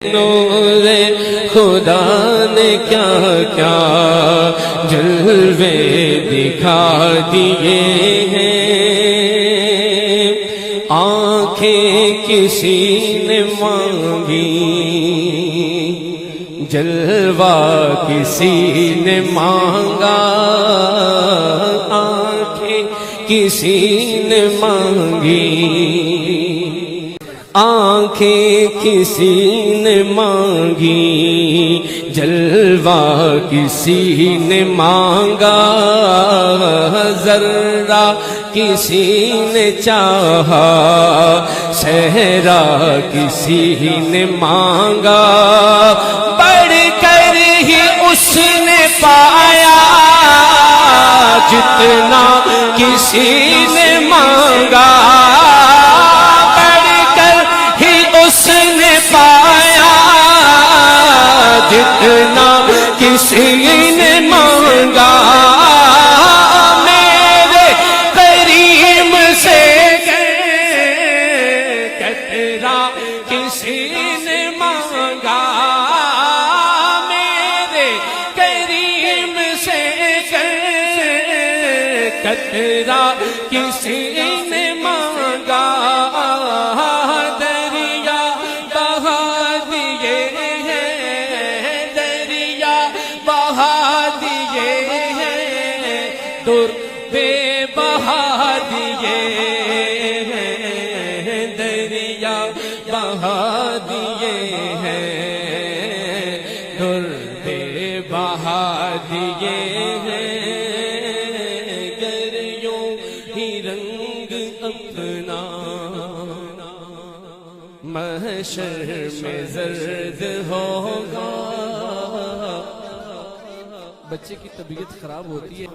نور خدا نے کیا کیا جلوے دکھا دیے ہیں، آنکھیں کسی نے مانگی جلوہ کسی نے مانگا، آنکھیں کسی نے مانگی، آنکھیں کسی نے مانگی جلوہ کسی نے مانگا، ذرہ کسی نے چاہا صحرا کسی نے مانگا، بڑھ کر ہی اس نے پایا جتنا کسی نے مانگا، جتنا کسی نے مانگا، میرے کریم سے قطرہ کسی نے مانگا، میرے کریم سے قطرہ کسی نے مانگا، بے بہا دیے ہیں دریا بہا دیے ہیں، در بے بہا دیے ہیں، گر یوں ہی رنگ اپنا محشر میں زرد ہوگا۔ بچے کی طبیعت خراب ہوتی ہے،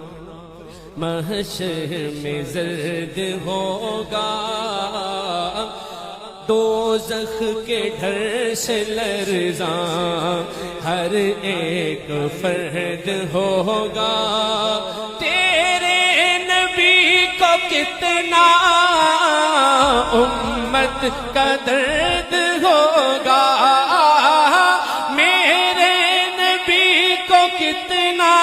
محشر میں زرد ہوگا، دوزخ کے ڈر سے لرزاں ہر ایک فرد ہوگا، تیرے نبی کو کتنا امت کا درد ہوگا، میرے نبی کو کتنا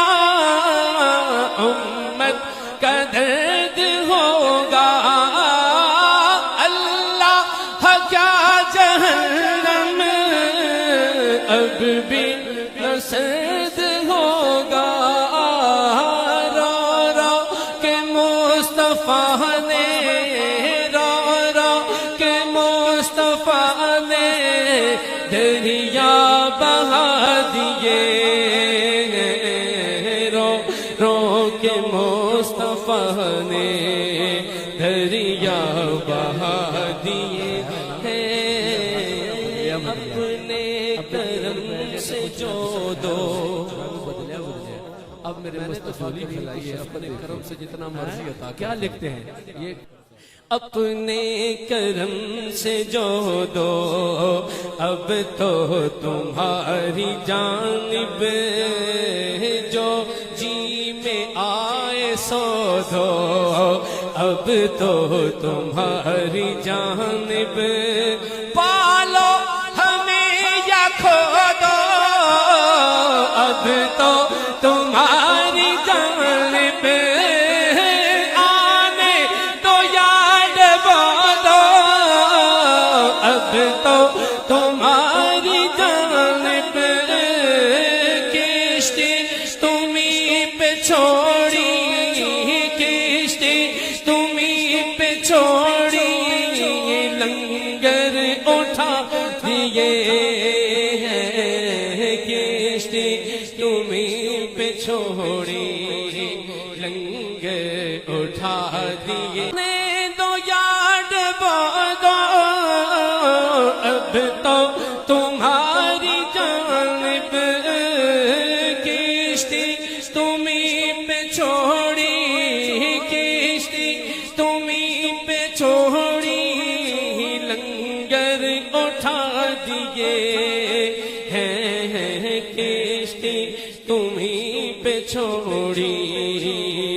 امت کا درد ہوگا، اللہ کیا جہنم اب بھی نہ سرد ہوگا، رو رو کے مصطفیٰ نے، رو رو کے مصطفیٰ نے دریا بہا دیے، رو کے مصطفیٰ نے دریا بہا دیے ہیں، اپنے کرم سے جو دو، اب میرے مصطفیٰ کی کھلائیے اپنے کرم سے جتنا مرضی عطا، کیا لکھتے ہیں یہ، اپنے کرم سے جو دو اب تو تمہاری جانب، جو جی میں آئے سو دو اب تو تمہاری جانب، پالو ہمیں یا کھو دو اب تو تمہاری جانب، آنے تو یاد بولو اب تو تمہاری جانب، کشتی تمہیں پہ چھوڑی، کشتی تمہیں پہ چھوڑی، لنگر اٹھا دیے ہیں، کشتی تمہیں پہ چھوڑی، لنگر اٹھا دیے، دو یاد بولو اب تو تمہاری جانب، کشتی تمہیں پہ چھوڑی، کشتی تمہیں پہ چھوڑی، لنگر اٹھا دیے ہیں، کشتی تمہیں پہ چھوڑی،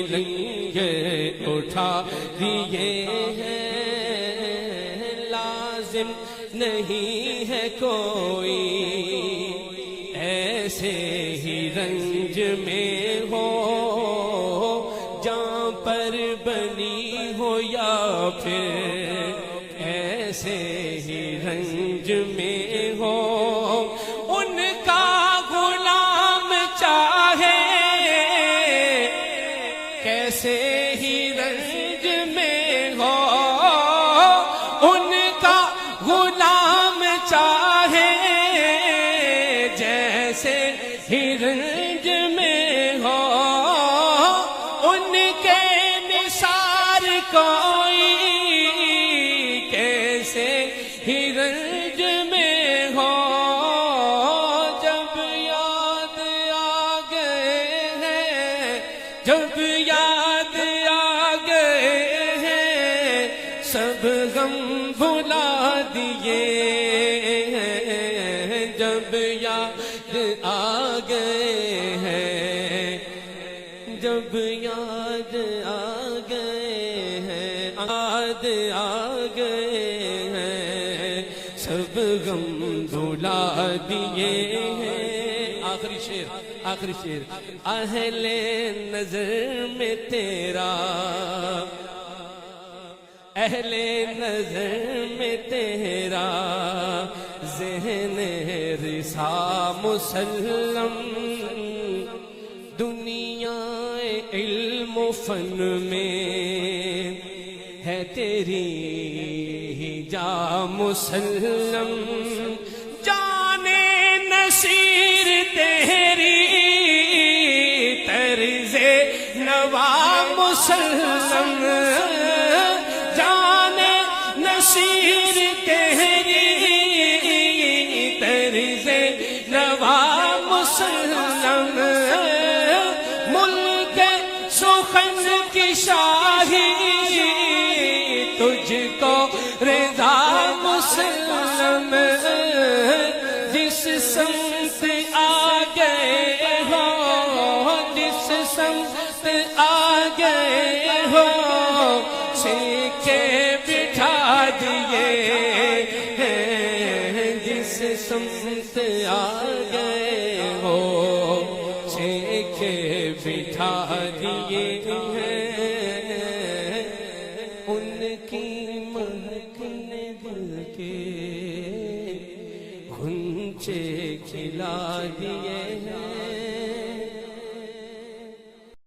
لنگر اٹھا دیے ہیں، لازم نہیں ہے کوئی ایسے ہی رنج میں ہو جہاں پر بنی ہو یا پھر ایسے ہی رنج میں ہو ان کا غلام چاہے کیسے ہی رنج میں ہو ان کا غلام چاہے جیسے ہی رنج میں ہو ان کے نثار کوئی کیسے ہی رنج میں ہو جب یاد آ گئے ہیں جب یاد آ گئے ہیں سب غم بھلا دیے ہیں جب یاد آ گئے ہیں جب یاد آ گئے ہیں یاد آ گئے ہیں سب غم بھلا دیے ہیں آخری شعر اہل نظر میں تیرا اہل نظر میں تیرا ذہن رسا مسلم دنیا علم و فن میں ہے تیری ہی جا مسلم جانے نصیر تیری طرز نوا مسلم جانے نصیر تیری طرز نوا مسلم ملک سخن کی شاہی تجھ کو رضا مسلم جس سمت آ گئے ہو جس سمت آ گئے ہو سیکھے بٹھا دیے ہیں جس سمت آ گئے ہو سیکھے بٹھا دیے ہیں ان کی مہک نے دل کے غنچے کھلا دیے